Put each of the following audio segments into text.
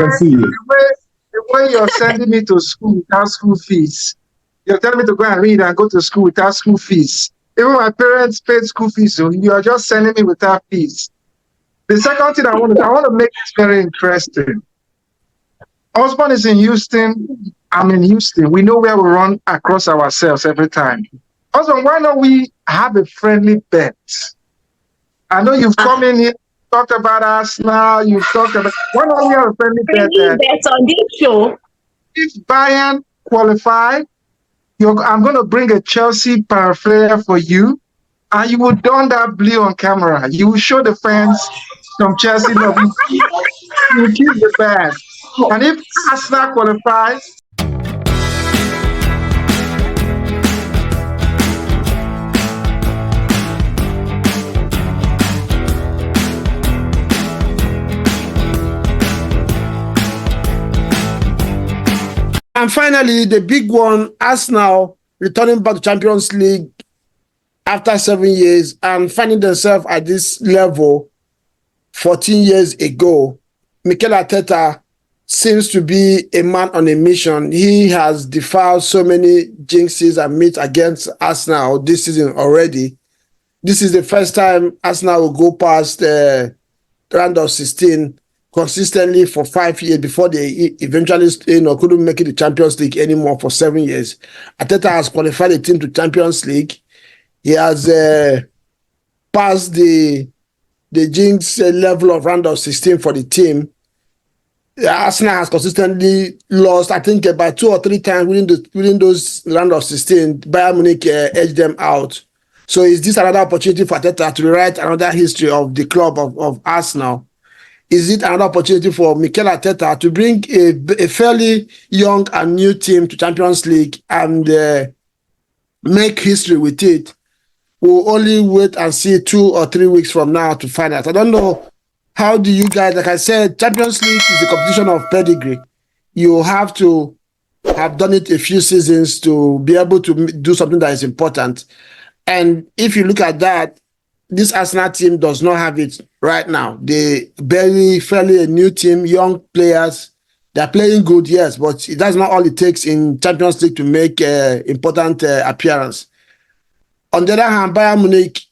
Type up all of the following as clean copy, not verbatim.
can see you. The way you're sending me to school without school fees, you're telling me to go and read and go to school without school fees. Even my parents paid school fees, so you are just sending me without fees. The second thing I want to make this very interesting. Osborne is in Houston. I'm in Houston. We know where we run across ourselves every time. Osborne, why don't we have a friendly bet? I know you've come in here, talked about Arsenal, you've talked about... Why don't we have a friendly bet? Bet on this show. If Bayern qualify, I'm going to bring a Chelsea paraphernalia for you, and you will don that blue on camera. You will show the fans some Chelsea love. You keep the band. And if Arsenal qualifies, and finally, the big one, Arsenal returning back to Champions League after 7 years and finding themselves at this level 14 years ago. Mikel Arteta seems to be a man on a mission. He has defied so many jinxes and myths against Arsenal this season already. This is the first time Arsenal will go past the round of 16 consistently for 5 years before they eventually couldn't make it the Champions League anymore for 7 years. Arteta has qualified the team to Champions League. He has passed the jinx level of round of 16 for the team. Arsenal has consistently lost, I think, about 2 or 3 times within those round of 16. Bayern Munich edged them out. So is this another opportunity for Arteta to rewrite another history of the club of Arsenal? Is it another opportunity for Mikel Arteta to bring a fairly young and new team to Champions League and make history with it? We'll only wait and see 2 or 3 weeks from now to find out. I don't know. How do you guys, like I said, Champions League is a competition of pedigree. You have to have done it a few seasons to be able to do something that is important. And if you look at that, this Arsenal team does not have it right now. They fairly a new team, young players. They're playing good, yes, but that's not all it takes in Champions League to make important appearance. On the other hand, Bayern Munich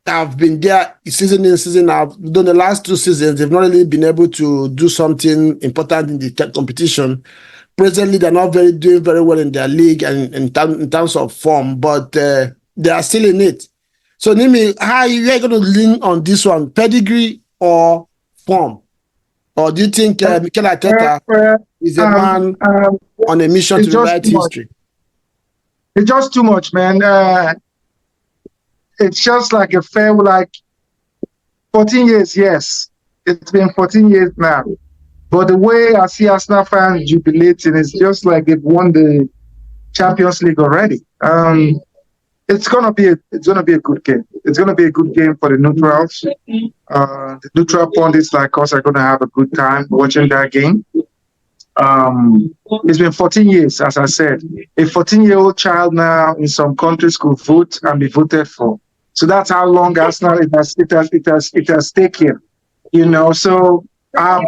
have been there season in, season out. Done the last 2 seasons, they've not really been able to do something important in the competition. Presently, they're not doing very well in their league and in terms of form, but they are still in it. So, Nimi, how are you going to lean on this one, pedigree or form? Or do you think Mikel Arteta is a man on a mission to rewrite history? It's just too much, man. It's just like a fair, 14 years, yes. It's been 14 years now. But the way I see Arsenal fans jubilating is just like they've won the Champions League already. It's gonna be a good game. It's gonna be a good game for the neutrals. The neutral pundits like us are gonna have a good time watching that game. It's been 14 years, as I said. A 14-year-old child now in some countries could vote and be voted for. So that's how long Arsenal it has taken, So I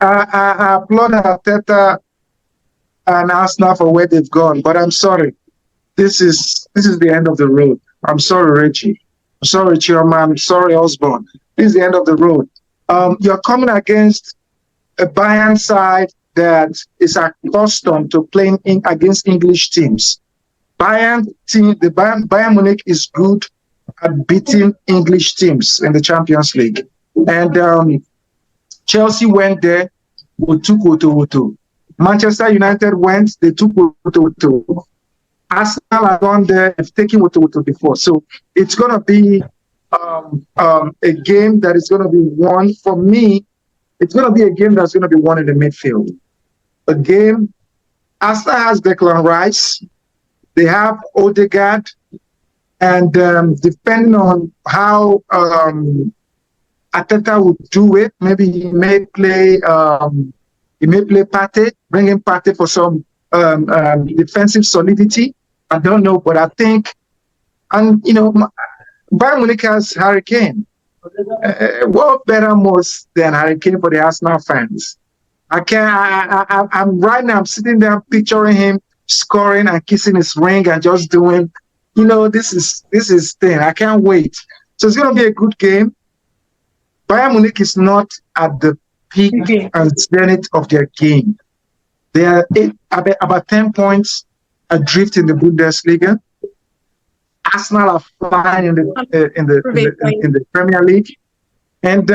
applaud Arteta and Arsenal for where they've gone. But I'm sorry, this is the end of the road. I'm sorry, Richie. I'm sorry, Chioma. I'm sorry, Osborne. This is the end of the road. You're coming against a Bayern side that is accustomed to playing against English teams. Bayern Munich is good at beating English teams in the Champions League. And Chelsea went there with 2-2. Manchester United went, they took 2-2. Arsenal have gone there, they've taken 2-2 before. So it's going to be a game that is going to be won. For me, it's going to be a game that's going to be won in the midfield. A game, Arsenal has Declan Rice, they have Odegaard, and depending on how Arteta would do it, maybe he may play Partey, bring in Partey for some defensive solidity. I don't know, but I think, Bayern Munich has Harry Kane. What better most than Harry Kane for the Arsenal fans? I can't. I'm right now. I'm sitting there picturing him scoring and kissing his ring and just doing. This is thing. I can't wait. So it's gonna be a good game. Bayern Munich is not at the peak and zenith of their game. They are about 10 points adrift in the Bundesliga. Arsenal are flying in the Premier League, and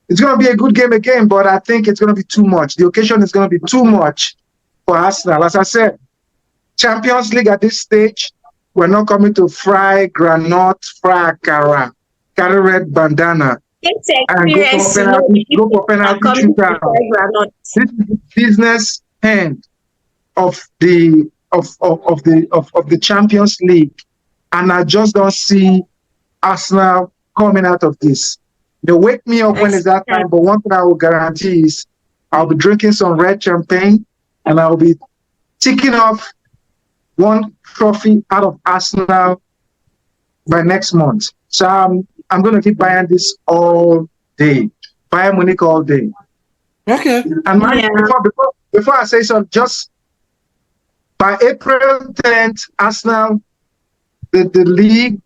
it's going to be a good game again. But I think it's going to be too much. The occasion is going to be too much for Arsenal. As I said, Champions League at this stage, we're not coming to fry granite, fry akara, carry red bandana, and go for penalty shootout. This is the business end of the Champions League, and I just don't see Arsenal coming out of this. They wake me up when it's that time, but one thing I will guarantee is I'll be drinking some red champagne and I'll be ticking off one trophy out of Arsenal by next month. So I'm going to keep buying this all day. Bayern Munich all day. Okay. And before I say so, just by April 10th, Arsenal, the league.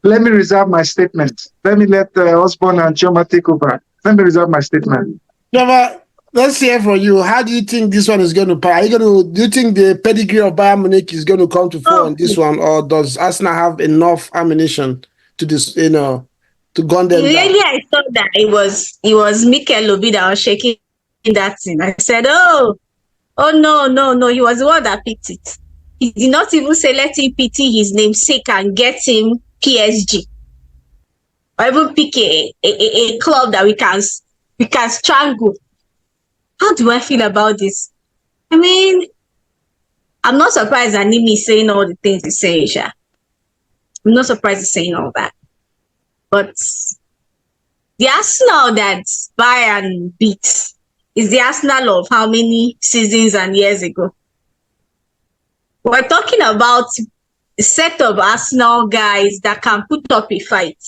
Let me reserve my statement. Let me let Osborne and Choma take over. Let me reserve my statement. Trevor, let's hear from you. How do you think this one is going to play? Do you think the pedigree of Bayern Munich is going to come to fore on this one, or does Arsenal have enough ammunition to this, to gun them down? Really, I thought that it was Mikel Obi that was shaking that thing. I said, oh no, he was the one that picked it. He did not even say let him pity his namesake and get him PSG, or even pick a club that we can strangle. How do I feel about this? I mean, I'm not surprised that Nimi is saying all the things he's saying, Sha. I'm not surprised he's saying all that. But the Arsenal that Bayern beat is the Arsenal of how many seasons and years ago? We're talking about a set of Arsenal guys that can put up a fight.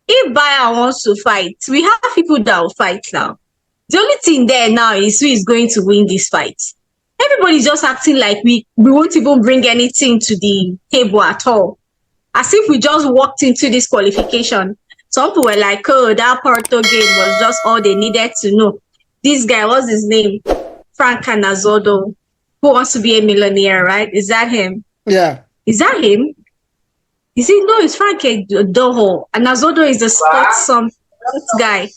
If Bayern wants to fight, we have people that will fight now. The only thing there now is who is going to win this fight. Everybody's just acting like we won't even bring anything to the table at all. As if we just walked into this qualification. Some people were like, oh, that Porto game was just all they needed to know. This guy, what's his name? Frank Canazodo, who wants to be a millionaire, right? Is that him? Yeah. Is that him? Is it? No, it's Frank Doho. Anazodo is the sports guy.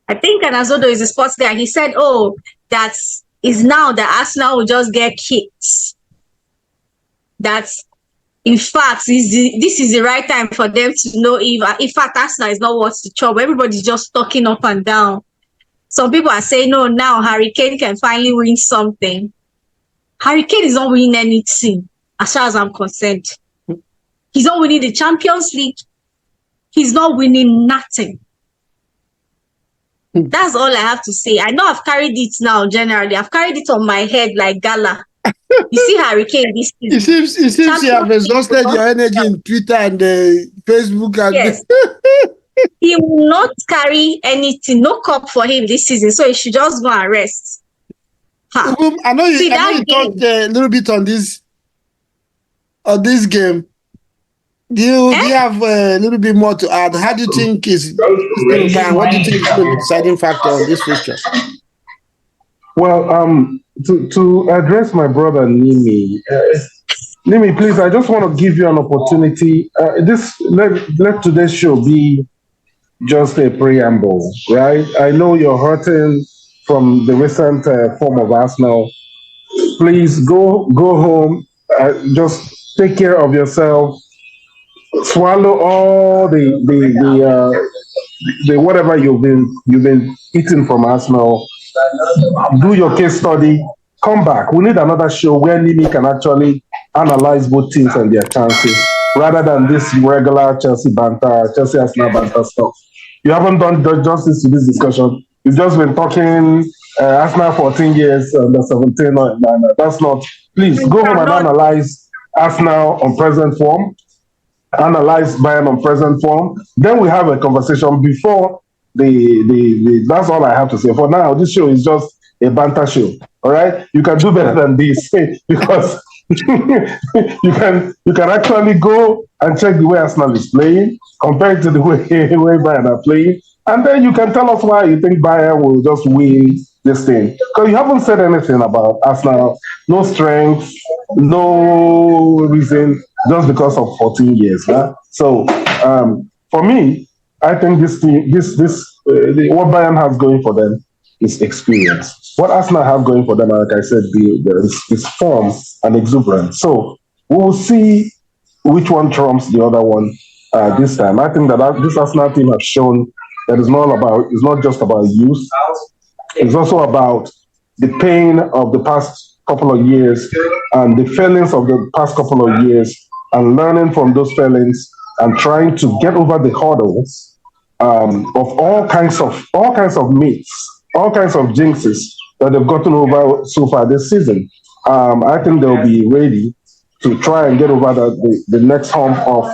I think Anazodo is the sports guy. He said, oh, that is now that Arsenal will just get kicked. That's, in fact, this is the right time for them to know if, in fact, Arsenal is not worth the trouble. Everybody's just talking up and down. Some people are saying, no, now Harry Kane can finally win something. Harry Kane is not winning anything, as far as I'm concerned. He's not winning the Champions League. He's not winning nothing. That's all I have to say. I know I've carried it now, generally. I've carried it on my head like gala. You see Harry Kane this season. It seems you have exhausted your energy in Twitter and Facebook. And yes. He will not carry anything, no cup for him this season, so he should just go and rest. I know you talked a little bit on this game. Do you have a little bit more to add? How do you think is going to pan? What do you think is the deciding factor on this fixture? Well, to address my brother Nimi, Nimi, please, I just want to give you an opportunity. Let today's show be just a preamble, right? I know you're hurting from the recent form of Arsenal. Please go home. Just take care of yourself. Swallow all the whatever you've been eating from Arsenal. Do your case study. Come back. We need another show where Nimi can actually analyze both teams and their chances, rather than this regular Chelsea banter, Chelsea Arsenal banter stuff. You haven't done justice to this discussion. You've just been talking Arsenal 14 years and the 17. No, that's not. Please go home and analyze Arsenal on present form. analyze Bayern on present form. Then we have a conversation before the that's all I have to say. For now, this show is just a banter show. All right. You can do better than this because you can actually go and check the way Arsenal is playing compared to the way Bayern are playing. And then you can tell us why you think Bayern will just win this thing. Because you haven't said anything about Arsenal, no strength, no reason, just because of 14 years. Huh? So for me, I think this team, what Bayern has going for them is experience. What Arsenal have going for them, like I said, is form and exuberance. So we will see which one trumps the other one this time. I think that this Arsenal team have shown that it's not just about youth. It's also about the pain of the past couple of years and the failings of the past couple of years and learning from those failings and trying to get over the hurdles of all kinds of myths, all kinds of jinxes that they've gotten over so far this season. I think they'll be ready to try and get over the next hump of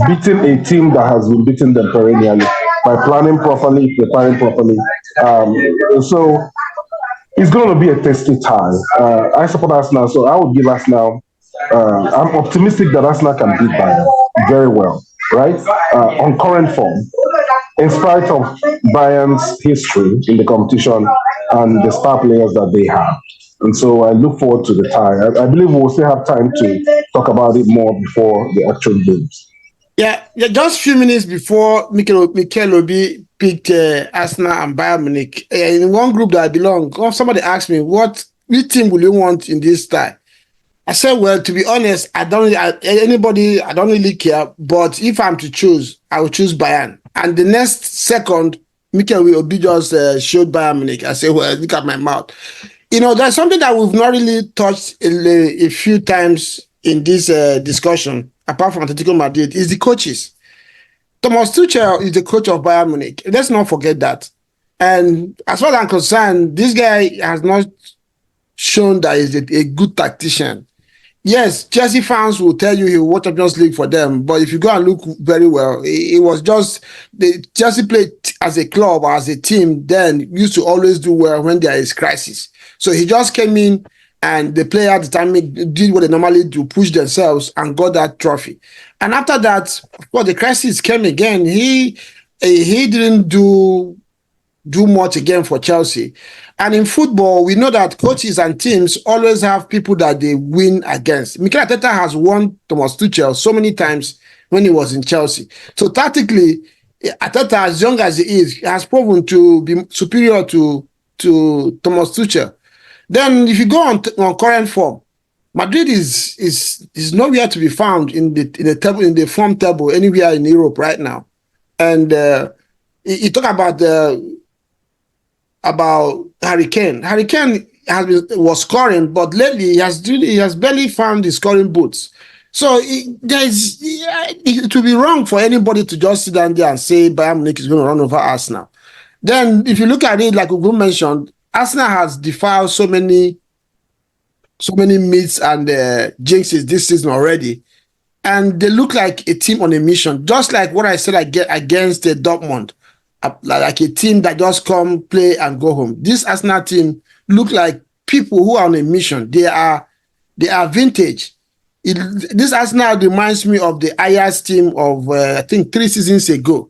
beating a team that has been beating them perennially by planning properly, preparing properly. So it's going to be a tasty tie. I support Arsenal, so I would give Arsenal. I'm optimistic that Arsenal can beat Bayern very well, right? On current form, in spite of Bayern's history in the competition and the star players that they have. And so I look forward to the tie. I believe we'll still have time to talk about it more before the actual games. Yeah, just a few minutes before Mikel Obi picked Arsenal and Bayern Munich. In one group that I belong, somebody asked me, which team will you want in this tie? I said, well, to be honest, I don't really care. But if I'm to choose, I will choose Bayern. And the next second, Mikel Obi just showed Bayern Munich. I said, well, look at my mouth. There's something that we've not really touched a few times in this discussion, apart from Atletico Madrid, is the coaches. Thomas Tuchel is the coach of Bayern Munich. Let's not forget that. And as far as I'm concerned, this guy has not shown that he's a good tactician. Yes, Chelsea fans will tell you he won Champions League for them, but if you go and look very well, it was just the Chelsea played as a club or as a team then used to always do well when there is crisis. So he just came in and the player at the time did what they normally do, push themselves and got that trophy. And after that, well, the crisis came again. He didn't do much again for Chelsea. And in football, we know that coaches and teams always have people that they win against. Mikel Arteta has won Thomas Tuchel so many times when he was in Chelsea. So tactically, Arteta, as young as he is, has proven to be superior to Thomas Tuchel. Then if you go on current form, Madrid is nowhere to be found in the form table anywhere in Europe right now. And you talk about Harry Kane. Harry Kane was scoring, but lately he has barely found the scoring boots. So it would be wrong for anybody to just sit down there and say Bayern Munich is going to run over Arsenal. Then if you look at it, like we mentioned, Arsenal has defiled so many myths and jinxes this season already, and they look like a team on a mission, just like what I said against Dortmund, like a team that just come play and go home. This Arsenal team look like people who are on a mission. They are vintage. This Arsenal reminds me of the Ajax team of I think 3 seasons ago.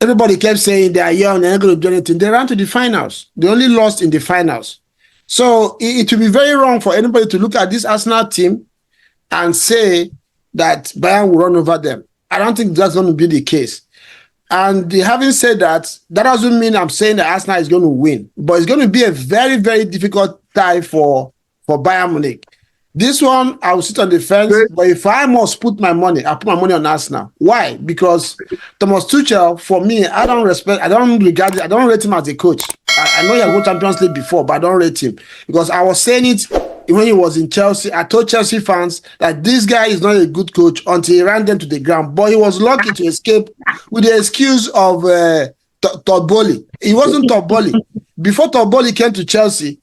Everybody kept saying they are young, they're not going to do anything. They ran to the finals. They only lost in the finals. So it would be very wrong for anybody to look at this Arsenal team and say that Bayern will run over them. I don't think that's going to be the case. And having said that, that doesn't mean I'm saying that Arsenal is going to win. But it's going to be a very, very difficult tie for Bayern Munich. This one, I will sit on the fence, but if I must put my money, I'll put my money on Arsenal. Why? Because Thomas Tuchel, for me, I don't rate him as a coach. I know he has won Champions League before, but I don't rate him. Because I was saying it when he was in Chelsea. I told Chelsea fans that this guy is not a good coach until he ran them to the ground. But he was lucky to escape with the excuse of Todd Bowley. He wasn't Todd Bowley. Before Todd Bowley came to Chelsea,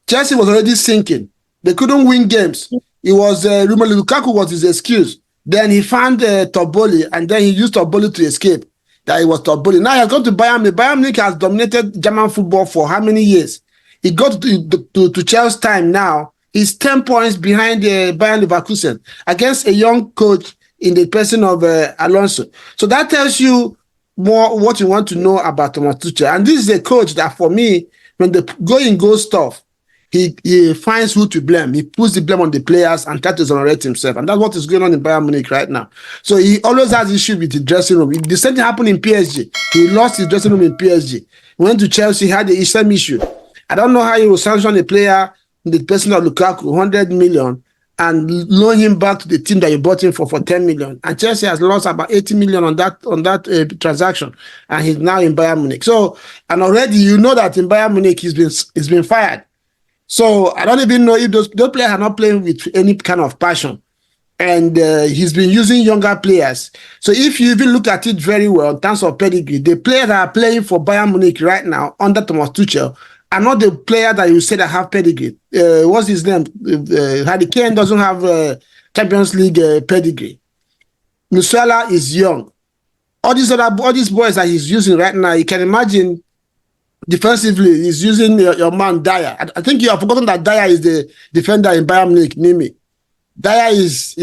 Chelsea was already sinking. They couldn't win games. It was Romelu Lukaku was his excuse. Then he found Toboli, and then he used Toboli to escape. That he was Toboli. Now he has gone to Bayern Munich. Bayern Munich has dominated German football for how many years? He got to Chelsea's time now. He's 10 points behind Bayern Leverkusen against a young coach in the person of Alonso. So that tells you more what you want to know about Thomas Tuchel. And this is a coach that, for me, when the going goes tough, he finds who to blame. He puts the blame on the players and tries to exonerate himself. And that's what is going on in Bayern Munich right now. So he always has issue with the dressing room. The same thing happened in PSG. He lost his dressing room in PSG. He went to Chelsea, had the same issue. I don't know how he will sanction a player in the person of Lukaku, 100 million, and loan him back to the team that you bought him for 10 million. And Chelsea has lost about 80 million on that transaction, and he's now in Bayern Munich. So, and already you know that in Bayern Munich he's been fired. So I don't even know if those players are not playing with any kind of passion. And he's been using younger players. So if you even look at it very well in terms of pedigree, the players that are playing for Bayern Munich right now under Thomas Tuchel are not the player that you say that have pedigree. What's his name? Harry Kane doesn't have Champions League pedigree. Musiala is young. All these boys that he's using right now, you can imagine defensively, he's using your man Dyer. I think you have forgotten that Dyer is the defender in Bayern Munich, Nimi. Dyer is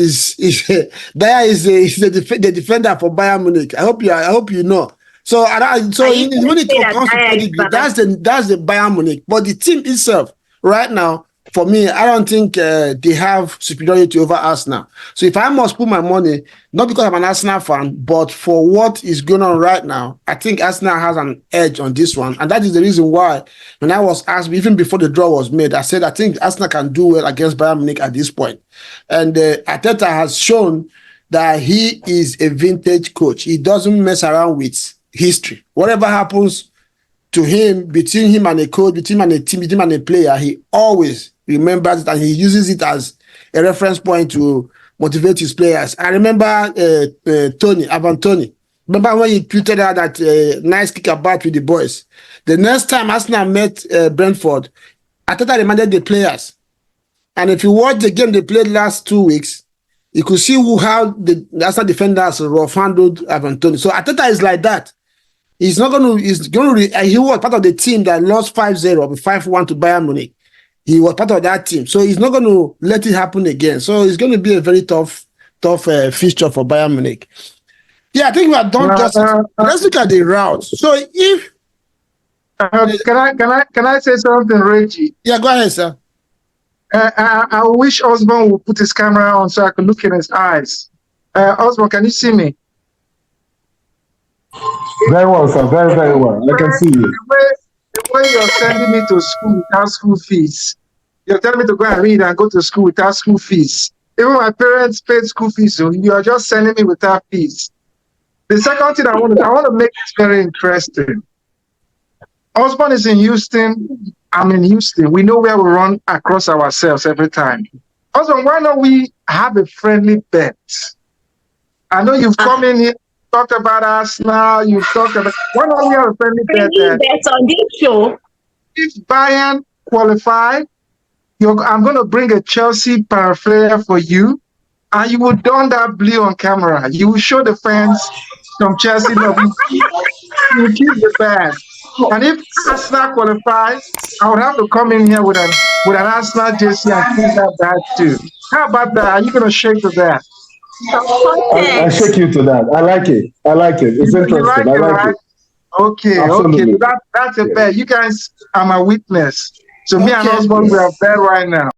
the defender for Bayern Munich. I hope you know. So when it comes to pedigree, that's the Bayern Munich. But the team itself, right now, for me, I don't think they have superiority over Arsenal. So if I must put my money, not because I'm an Arsenal fan, but for what is going on right now, I think Arsenal has an edge on this one. And that is the reason why, when I was asked, even before the draw was made, I said I think Arsenal can do well against Bayern Munich at this point. And Arteta has shown that he is a vintage coach. He doesn't mess around with history. Whatever happens to him, between him and a coach, between him and a team, between him and a player, he always remembers it and he uses it as a reference point to motivate his players. I remember Ivan Toney. Remember when he tweeted out that nice kick about with the boys. The next time Arsenal met Brentford, Arteta reminded the players. And if you watch the game they played last 2 weeks, you could see how the Arsenal defenders rough-handled Ivan Toney. So Arteta is like that. He was part of the team that lost 5-0 or 5-1 to Bayern Munich. He was part of that team. So he's not going to let it happen again. So it's going to be a very tough fixture for Bayern Munich. Yeah, I think we are done justice. Let's look at the routes. So if... Can I say something, Reggie? Yeah, go ahead, sir. I wish Osborne would put his camera on so I could look in his eyes. Osborne, can you see me? Very well, sir. Very, very well. I can see you. The way you're sending me to school without school fees, you're telling me to go and read and go to school without school fees. Even my parents paid school fees, so you are just sending me without fees. The second thing I want to make this very interesting. Osborne is in Houston. I'm in Houston. We know where we run across ourselves every time. Osborne, why don't we have a friendly bet? I know you've come in here, talked about Arsenal, you've talked about... Why don't we have a friendly bet? Bet on this show. If Bayern qualify, I'm going to bring a Chelsea paraphernalia for you, and you will don that blue on camera. You will show the fans from Chelsea love. You will keep the band. And if Arsenal qualifies, I would have to come in here with an Arsenal jersey and keep that bad too. How about that? Are you going to shake to that? I shake you to that. I like it. It's interesting. Like I like it. Okay, Absolutely. okay. So that's a bet. You guys are my witness. So me and Osborne, we are there right now.